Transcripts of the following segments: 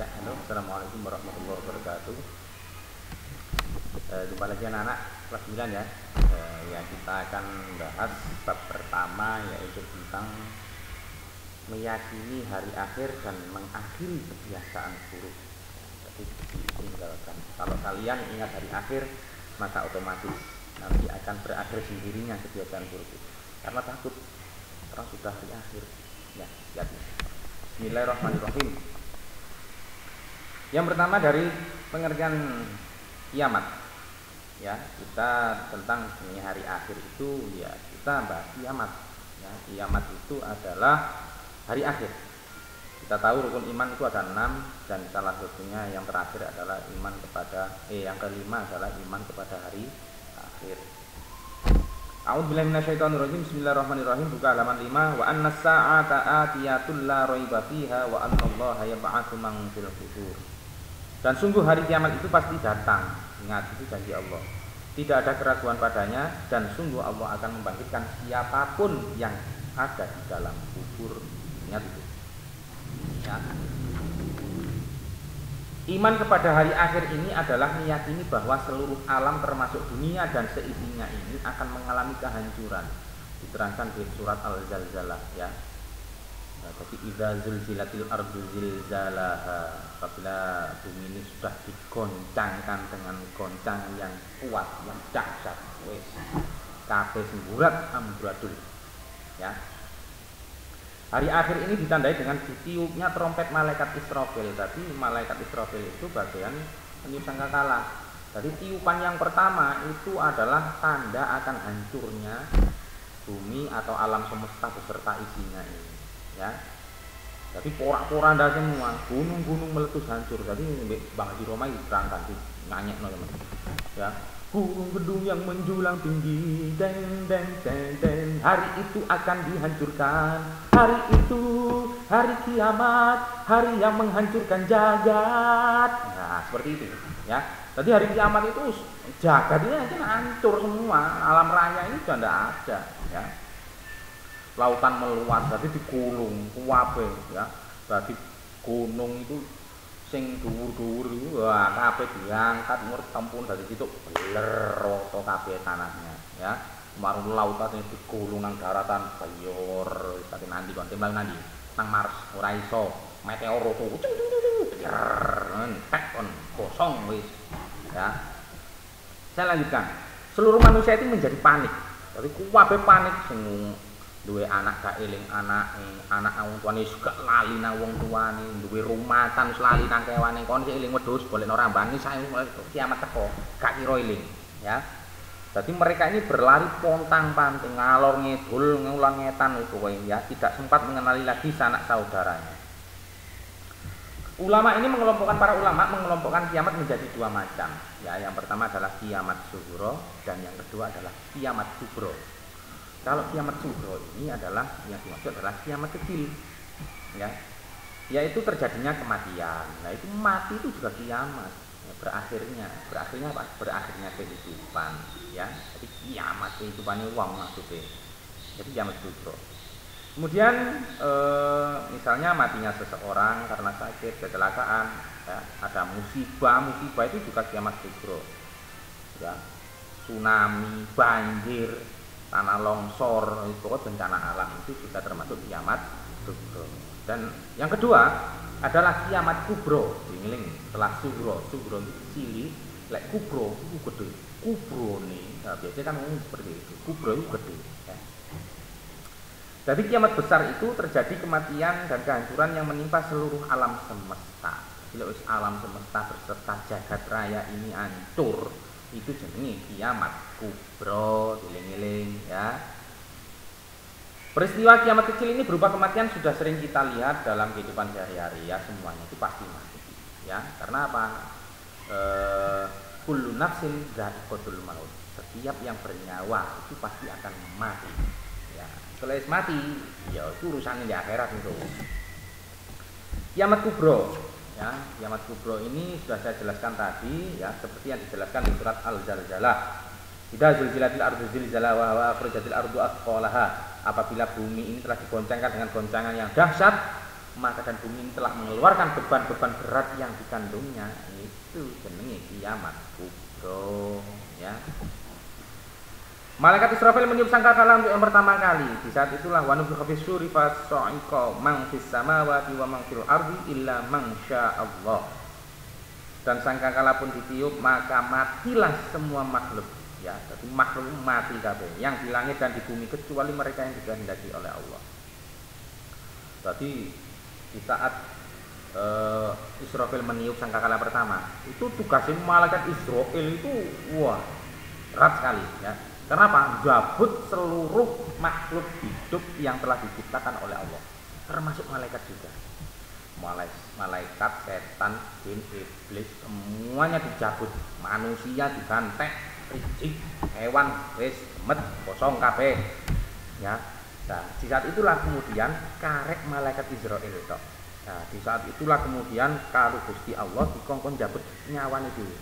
Ya, halo, assalamualaikum warahmatullahi wabarakatuh. Jumpa lagi anak-anak kelas 9 ya. Ya, kita akan bahas bab pertama, yaitu tentang meyakini hari akhir dan mengakhiri kebiasaan buruk. Jadi ditinggalkan. Kalau kalian ingat hari akhir, maka otomatis nanti akan berakhir sendirinya kebiasaan buruk itu. Karena takut, karena sudah hari akhir. Ya, hati. Bismillahirrahmanirrahim. Yang pertama dari pengertian kiamat, ya, kita tentang hari akhir itu, ya kita bahas kiamat. Ya, kiamat itu adalah hari akhir. Kita tahu rukun iman itu ada 6, dan salah satunya yang terakhir adalah iman kepada yang kelima adalah iman kepada hari akhir. A'udzubillahi minasyaitonirrajim. Bismillahirrahmanirrahim. Buka halaman 5. Wa annas sa'ata atiyatul la raiba fiha wa annallaha yab'atsu man fil qubur. Dan sungguh hari kiamat itu pasti datang. Ingat, itu janji Allah. Tidak ada keraguan padanya, dan sungguh Allah akan membangkitkan siapapun yang ada di dalam kubur. Ingat itu. Ya. Iman kepada hari akhir ini adalah meyakini bahwa seluruh alam termasuk dunia dan seisinya ini akan mengalami kehancuran. Diterangkan di surat Al-Zalzalah, ya. Jadi idza zulzilatil ardu zilzalaha, apabila bumi ini sudah digoncangkan dengan goncangan yang kuat, yang dahsyat, wis kabeh semburat amburadul. Ya. Hari akhir ini ditandai dengan ditiupnya trompet malaikat Israfil. Tapi malaikat Israfil itu bagian peniup sangkakala. Jadi tiupan yang pertama itu adalah tanda akan hancurnya bumi atau alam semesta beserta isinya ini. Ya, tapi porak-poranda semua, gunung-gunung meletus hancur. Jadi Bang Haji Roma itu berangkat di nyanyi teman. Ya, gunung gedung yang menjulang tinggi, den den den den, hari itu akan dihancurkan. Hari itu hari kiamat, hari yang menghancurkan jagat. Nah, seperti itu. Ya, tadi hari kiamat itu jagat ini akan hancur semua, alam raya ini sudah tidak ada. Ya. Lautan meluas, jadi dikulung kuwabe, ya. Jadi gunung itu sing dhuwur-dhuwur itu wah kabeh diangkat mur tempun dari situ beler rata kabeh tanahnya, ya. Marung lautan sing dikulung nang daratan bayor, tapi nanti kon tembang nanti nang Mars ora iso, meteor roto entek kon kosong wis, ya. Saya lanjutkan. Seluruh manusia itu menjadi panik. Jadi kuwabe panik sing duwe anak gak eling anak wong tuane juga lali nang wong tuane, duwe rumatan wis lali nang kewane kon sing eling wedhus golek ora mbani sae kiamat teko gak kira eling, ya. Jadi mereka ini berlari pontang-panting ngalor ngidul ngulang ngetan pokoke, ya, tidak sempat mengenali lagi sanak saudaranya. Para ulama mengelompokkan kiamat menjadi dua macam, ya. Yang pertama adalah kiamat sughra dan yang kedua adalah kiamat kubra. Kalau kiamat sughra ini adalah yang dimaksud adalah kiamat kecil, ya, yaitu terjadinya kematian. Nah, itu mati itu juga kiamat, ya, berakhirnya apa? Berakhirnya kehidupan, ya. Jadi kiamat kehidupannya uang maksudnya. Jadi kiamat sughra. Kemudian misalnya matinya seseorang karena sakit, kecelakaan, ya, ada musibah itu juga kiamat sughra, ya. Tsunami, banjir, tanah longsor, pokoknya bencana alam itu juga termasuk kiamat sughra. Dan yang kedua adalah kiamat kubro. Diingeling setelah sughra itu cilik, lek kubro itu gede. Kubro nih, nah, biasanya kan ngomong seperti itu. Kubro itu gede. Ya. Jadi kiamat besar itu terjadi kematian dan kehancuran yang menimpa seluruh alam semesta. Bila alam semesta beserta jagat raya ini hancur, itu jenenge kiamat kubro, dieling-eling, ya. Peristiwa kiamat kecil ini berupa kematian sudah sering kita lihat dalam kehidupan sehari-hari, ya. Semuanya itu pasti mati, ya. Karena apa? Kullu nafsin dha'iqatul maut. Setiap yang bernyawa itu pasti akan mati, ya. Kalau mati, ya itu urusan di akhirat itu. Kiamat kubro, ya, kiamat kubro ini sudah saya jelaskan tadi, ya, seperti yang dijelaskan di surat Al-Zalzalah. Idza zulzilatil ardu zilzalaha wa akhrajatil ardu athqalaha. Apabila bumi ini telah digoncangkan dengan goncangan yang dahsyat, maka dan bumi ini telah mengeluarkan beban-beban berat yang dikandungnya. Itu jenenge kiamat kubro, ya. Malaikat Israfil meniup sangkakala untuk yang pertama kali. Di saat itulah wa nufikha fis suri fa sa'iqa man fis samawati wa man fil ardi illa man sya'allah. Dan sangkakala pun ditiup, maka matilah semua makhluk, ya. Jadi makhluk mati kabeh, yang di langit dan di bumi kecuali mereka yang dikehendaki oleh Allah. Jadi di saat Israfil meniup sangkakala pertama, itu tugasnya malaikat Israfil itu wah berat sekali, ya. Kenapa? Jabut seluruh makhluk hidup yang telah diciptakan oleh Allah, termasuk malaikat juga. Malaikat, setan, jin, iblis, semuanya dicabut. Manusia digantek, rijik, hewan, wis, met, kosong kabeh. Ya. Nah, di saat itulah kemudian karek malaikat Israel itu. Nah, di saat itulah kemudian kalau Gusti Allah dikongkon jabut nyawanya dulu.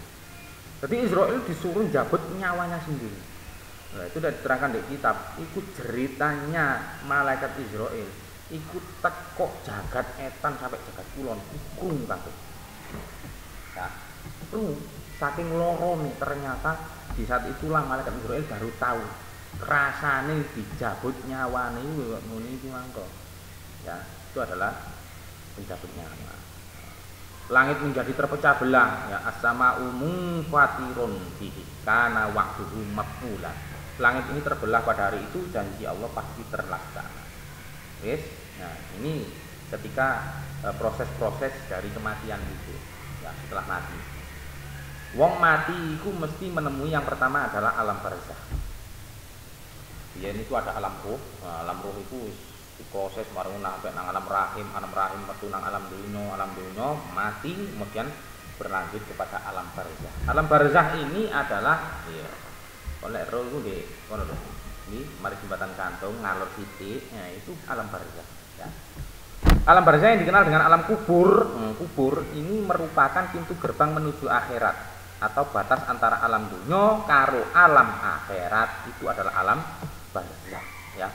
Jadi Israel disuruh jabut nyawanya sendiri. Nah, itu sudah diterangkan di kitab. Ikut ceritanya malaikat Israel. Ikut tekok jagat etan sampai jagat kulon. Krung kabeh. Nah, krung saking lorone ternyata di saat itulah malaikat Israel baru tahu rasane dijabut nyawane kuwi kok ngene iki mangko. Ya, itu adalah pencabut nyawa. Langit menjadi terpecah belah, ya, as-sama'u munfatirun bihi kana wa'duhu maf'ula. Langit ini terbelah pada hari itu, janji Allah pasti terlaksana. Yes. Nah, ini ketika proses-proses dari kematian itu, ya, setelah mati. Wong mati itu mesti menemui yang pertama adalah alam barzah. Ya, itu ada alam ruh. Nah, alam ruh itu diproses baru sampai nang alam rahim metu nang alam dunya, mati, kemudian berlanjut kepada alam barzah. Alam barzah ini adalah, ya, oleh roh itu di kono lho. Ini mari jembatan kantung ngalor sithik, nah itu alam barzah, ya. Alam barzah yang dikenal dengan alam kubur. Kubur ini merupakan pintu gerbang menuju akhirat atau batas antara alam dunya karo alam akhirat, itu adalah alam barzah, ya.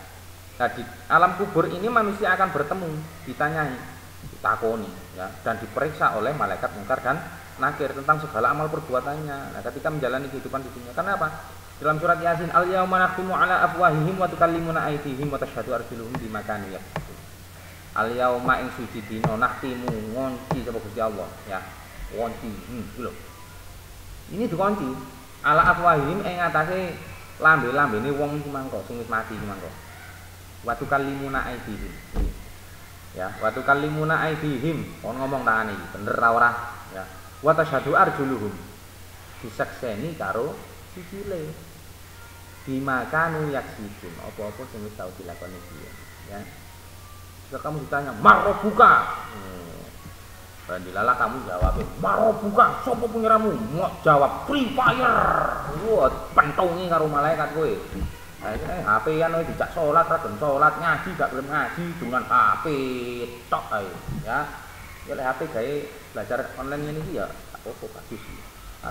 Nah, di alam kubur ini manusia akan bertemu, ditanyai, ditakoni, ya, dan diperiksa oleh malaikat mungkar dan nakir tentang segala amal perbuatannya. Nah, ketika menjalani kehidupan di dunia. Kenapa? Dalam surat Yasin, al-yauma nakhtimu ala afwahihim wa tukallimuna aydihim wa tashhadu arjuluhum bima kanu yaksubun. Al-yauma ing suci dina nakhtimu ngunci sapa Gusti Allah, ya. Ngunci, lho. Ini dikunci ala afwahihim ing atase lambe-lambene wong iku mangko sing wis mati iku mangko. Wa tukallimuna aydihim. Ya, wa tukallimuna aydihim. Kon ngomong tangane iki, bener ta ora? Ya. Wa tashhadu arjuluhum. Disakseni karo sikile. Bima kanu yaksibun, apa-apa sing wis tau dilakoni dia, ya. Jika kamu ditanya marobuka, bandilalah kamu jawab marobuka, sapa pengiramu? Mau jawab Free Fire. Wah, pentongi karo malaikat kowe. HP-an kowe dijak salat ra gelem salat, ngaji gak gelem ngaji dengan HP tok ae, ya. Ya lek HP gawe belajar online ngene iki ya apa bagus.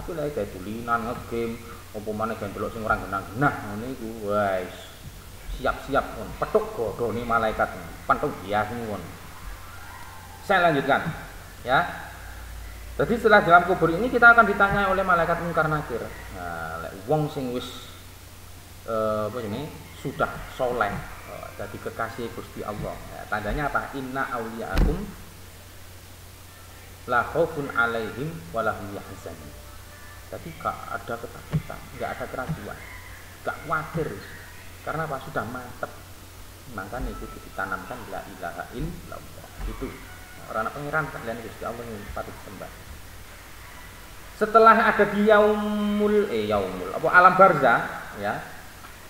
Aku lek gawe bulinan ngegame apa maneh gawe delok sing ora genah-genah ngene iku wis siap-siap kon petuk godhone malaikat pentung bias ngono. Saya lanjutkan, ya. Jadi setelah dalam kubur ini kita akan ditanya oleh malaikat mungkar nakir. Nah, lek wong sing wis apa jenenge sudah soleh, jadi kekasih Gusti Allah. Ya, tandanya apa? Inna auliyaakum la khaufun alaihim wa lahum yahzanun. Jadi gak ada ketakutan, gak ada keraguan, gak khawatir. Karena apa? Sudah mantep. Makanya itu ditanamkan la ilaha illallah. Itu orang pangeran kalian Gusti Allah yang patut sembah. Setelah ada di yaumul alam barzah, ya.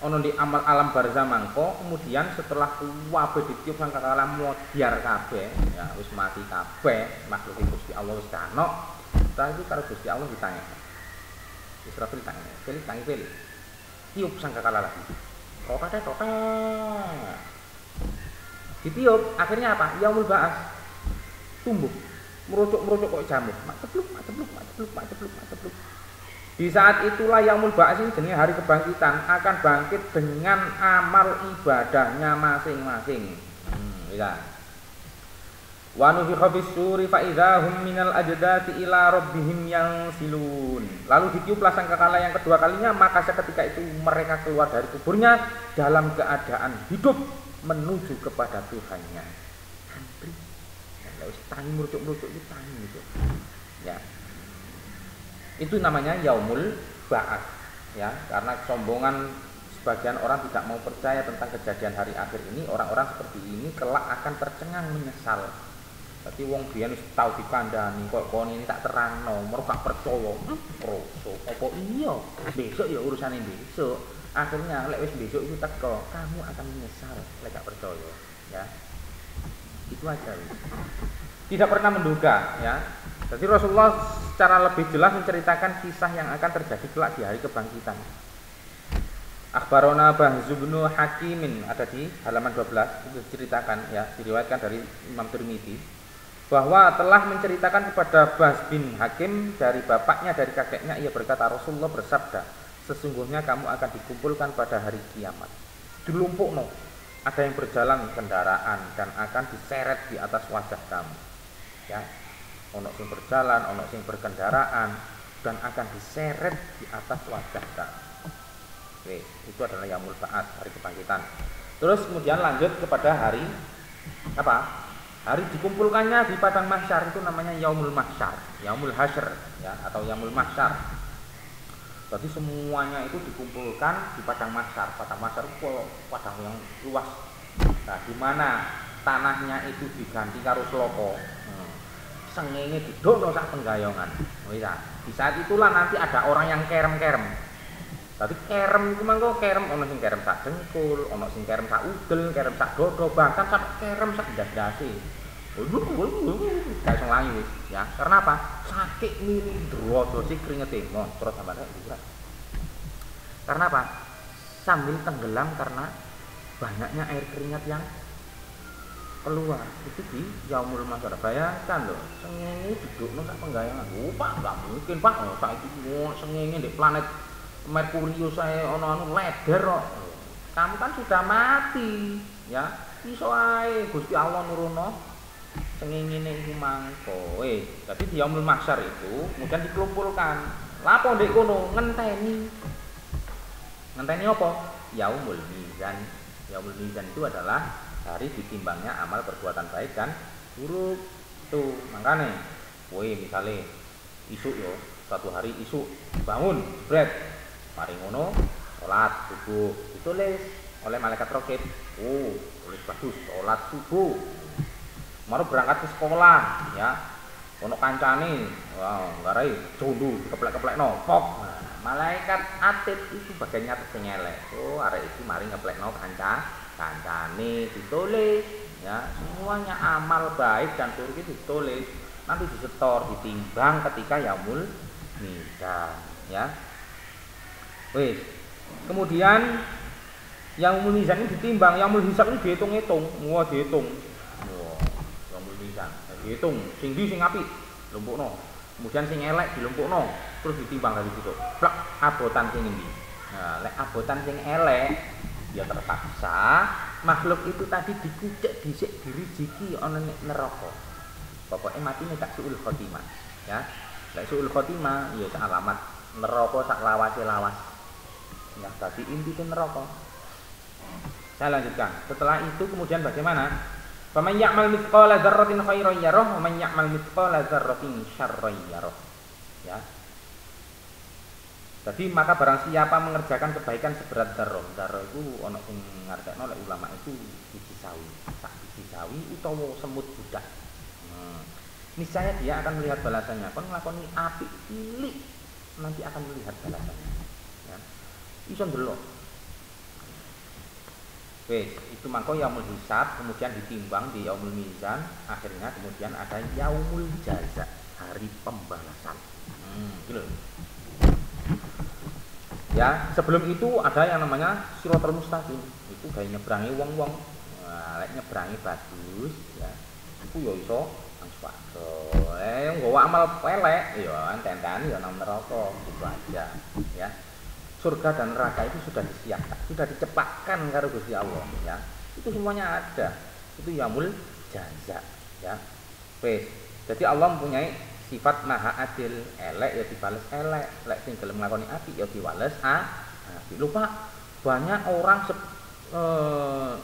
Ono di alam barzah mangko, kemudian setelah kabeh ditiup sangkakala modiar kabeh, ya wis mati kabeh, makhluk Gusti Allah wis kanok. Setelah itu karo Gusti Allah ditanya. Israfil tanya, pilih. Tiup sangkakala lagi. Totat. Ditiup, akhirnya apa? Yaumul ba'ats. Tumbuh, merucuk kok jamur. Mak cepluk. Di saat itulah yaumul ba'ats ini jenenge hari kebangkitan, akan bangkit dengan amal ibadahnya masing-masing. Ya. Wa nufikha fis-suri fa idzahum minal ajdati ila rabbihim yansilun. Lalu ditiuplah sangkakala yang kedua kalinya, maka seketika itu mereka keluar dari kuburnya dalam keadaan hidup menuju kepada Tuhannya. Antri. Nah, wis tangi merucuk-merucuk iki tangi gitu. Ya. Itu namanya yaumul ba'ats, ya, karena kesombongan sebagian orang tidak mau percaya tentang kejadian hari akhir ini. Orang-orang seperti ini kelak akan tercengang menyesal. Tapi wong biyen wis tau dikandani kok kon ini tak terangno, mergo gak percaya. Kroso, apa iya? Besok ya urusane besok. Akhirnya lek wis besok itu teko, kamu akan menyesal lek gak percaya, ya. Itu aja. Tidak pernah menduga, ya. Jadi Rasulullah secara lebih jelas menceritakan kisah yang akan terjadi kelak di hari kebangkitan. Akhbarona Bahz bin Hakimin, ada di halaman 12, itu diceritakan, ya, diriwayatkan dari Imam Tirmidzi bahwa telah menceritakan kepada Bahz bin Hakim dari bapaknya, dari kakeknya, ia berkata, Rasulullah bersabda, sesungguhnya kamu akan dikumpulkan pada hari kiamat. Dilumpukno, ada yang berjalan kendaraan dan akan diseret di atas wajah kamu, ya. Ono sing berjalan, ono sing berkendaraan dan akan diseret di atas wajah kamu. Oke, itu adalah yaumul ba'ats, hari kebangkitan. Terus kemudian lanjut kepada hari apa? Hari dikumpulkannya di padang mahsyar, itu namanya yaumul mahsyar, yaumul hasyr, ya, atau yaumul mahsyar. Jadi semuanya itu dikumpulkan di padang mahsyar. Padang mahsyar itu padang yang luas. Nah, di mana tanahnya itu diganti karo slopo. Sengenge didono sak penggayongan. Di saat itulah nanti ada orang yang kerem-kerem. Tapi kerem itu mangko kerem, ono sing kerem sak dengkul, ono sing kerem sak udel, kerem sak dodo, bahkan sak kerem sak das-dasi. Kayak langi wis, ya. Karena apa? Sakit mili drodo sih kringete moncrot sampeyan lihat. Karena apa? Sambil tenggelam karena banyaknya air keringat yang keluar. Itu di yaumul mahsyar. Bayangkan loh, sengenge dudukno sak penggayangan. Pak, enggak mungkin, Pak. Saiki sengenge ndek planet Merkurius saya ono leder kok. Kamu kan sudah mati, ya. Iso ae Gusti Allah nuruno sengingine iku mangko. Tapi di yaumul mahsyar itu kemudian dikumpulkan. Lapo ndek kono ngenteni. Ngenteni apa? Yaumul mizan. Yaumul mizan itu adalah hari ditimbangnya amal perbuatan baik dan buruk. Tuh, makane kowe misale isuk yo, satu hari isuk bangun, jebret. Mari ngono, sholat subuh ditulis oleh malaikat raqib. Oh, tulis bagus, sholat subuh. Mari berangkat ke sekolah, ya. Ono kancane, wah, ngarai jondo dikeplek-keplekno, pok. Nah, malaikat atid itu bagian nyatet sing elek. Oh, arek iki mari ngeplekno kancane ditulis, ya. Semuanya amal baik dan buruk itu ditulis. Nanti disetor, ditimbang ketika yaumul mizan, ya. Wis. Kemudian yaumul mizan ini ditimbang, yaumul hisab ini dihitung-hitung. Wah, dihitung. Wah, yaumul mizan. Dihitung sing ndi sing apik, lumpukno. Kemudian sing elek dilumpukno, terus ditimbang dari situ. Plek abotan sing endi. Nah, lek abotan sing elek ya terpaksa makhluk itu tadi dikucek dhisik dirijiki ana neraka. Pokoke matine tak suul khotimah, ya. Lek suul khotimah ya sak alamat neraka sak lawase-lawas. Ya, tadi inti itu neraka. Saya lanjutkan. Setelah itu kemudian bagaimana? Faman ya'mal mithqala dzarratin khairan yarah, wa man ya'mal mithqala dzarratin syarran yarah. Ya. Jadi maka barang siapa mengerjakan kebaikan seberat dzarrah. Dzarrah itu ana sing ngartekno oleh ulama itu biji sawi. Sak biji sawi utawa semut budak. Niscaya dia akan melihat balasannya. Kon nglakoni apik cilik nanti akan melihat balasannya. Ya. Iso ndelok. Wes, itu mangko yaumul hisab, kemudian ditimbang di yaumul mizan, akhirnya kemudian ada yaumul jaza, hari pembalasan. Gitu. Ya, sebelum itu ada yang namanya Shiratal Mustaqim. Itu gawe nyebrangi wong-wong. Nah, lek nyebrangi bagus, ya. Iku yo iso langsung yang nggawa amal pelek, ya enten-enten ya nang neraka, gitu aja, ya. Surga dan neraka itu sudah disiapkan, sudah dicepakkan karo Gusti Allah, ya. Itu semuanya ada. Itu yaumul jaza, ya. Wis. Jadi Allah mempunyai sifat maha adil, elek ya dibales elek, lek sing gelem nglakoni apik ya diwales apik. Lupa banyak orang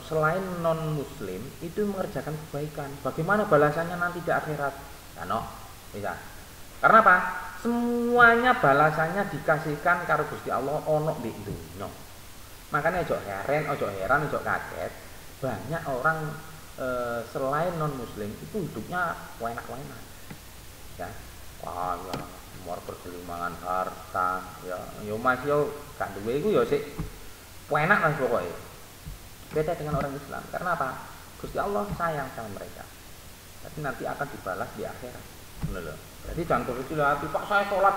selain non muslim itu mengerjakan kebaikan. Bagaimana balasannya nanti di akhirat? Ano, bisa. Karena apa? Semuanya balasannya dikasihkan karo Gusti Allah ono di dunya. Makanya ojo heran, ojo kaget. Banyak orang selain non muslim itu hidupnya enak-enak. Ya. Wah, ya, mor bergelimangan harta, ya, yo Mas yo gak duwe iku yo sik enak lah pokoknya. Beda dengan orang Islam. Karena apa? Gusti Allah sayang sama mereka. Tapi nanti akan dibalas di akhirat. Benar loh. Jadi jangan berkecil hati, Pak saya sholat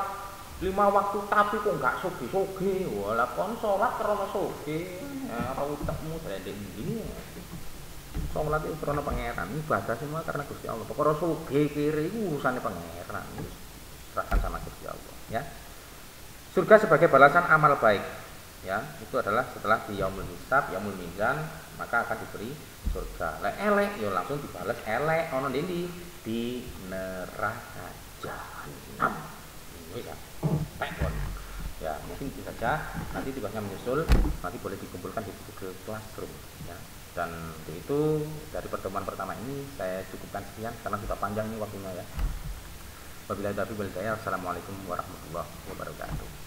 5 waktu tapi kok enggak soge-soge. Walah kon sholat karena soge. Ya ora utekmu drendek ndi. Sholat itu karena pangeran. Ibadah semua karena Gusti Allah. Perkara soge kiri itu urusannya pangeran. Serahkan sama Gusti Allah, ya. Surga sebagai balasan amal baik. Ya, itu adalah setelah di yaumul hisab, yaumul mizan, maka akan diberi surga. Lek elek ya langsung dibales elek ono di neraka jahanam. Wis ya. Tekon. Ya, mungkin itu saja. Nanti tugasnya menyusul, nanti boleh dikumpulkan di Google Classroom, ya. Dan itu dari pertemuan pertama ini saya cukupkan sekian karena sudah panjang ini waktunya, ya. Wabillahi taufiq wal hidayah. Assalamualaikum warahmatullahi wabarakatuh.